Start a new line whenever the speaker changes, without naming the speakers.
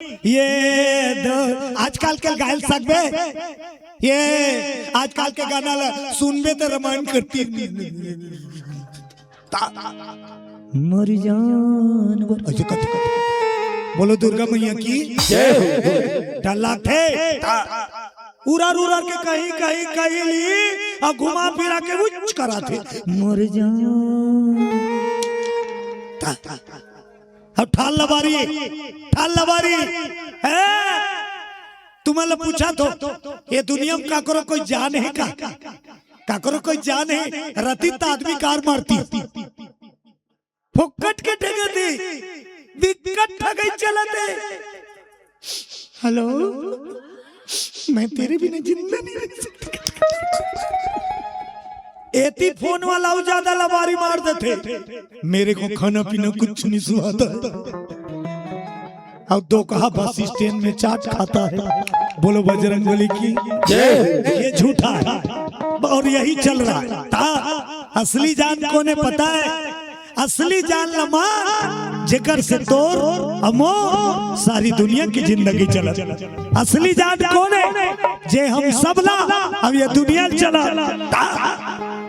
ये आजकल के गायल सकबे ये आजकल के गाना सुनबे तो रामायण करती मर जान अच्छा कत बोलो दुर्गा मैया की जय टल्ला थे उड़ा उड़ा के कहीं कहीं कहीं ली और घुमा फिरा के उच्च करा थे मर जान अब ठाल लबारी है तुम्हारा पूछा तो ये दुनिया में काकरो कोई जान है का काकरो कोई जान है रतित आदमी कार मारती फुक्कट के ठगती दिक्कत ठगई चलते हेलो मैं तेरे बिना जिंदा नहीं रह सकता एती फोन वाला ज्यादा लबारी मार देते मेरे को खाना पीना कुछ नहीं सुहाता अब दो कहा बस स्टैंड में चाट खाता है बोलो बजरंगबली की ये झूठा है और यही चल रहा है असली जान को ने पता है असली जान लमा जेकर से तोर अमो सारी दुनिया की जिंदगी चला असली जान कौन है जे हम सबला अब ये दुनिया चला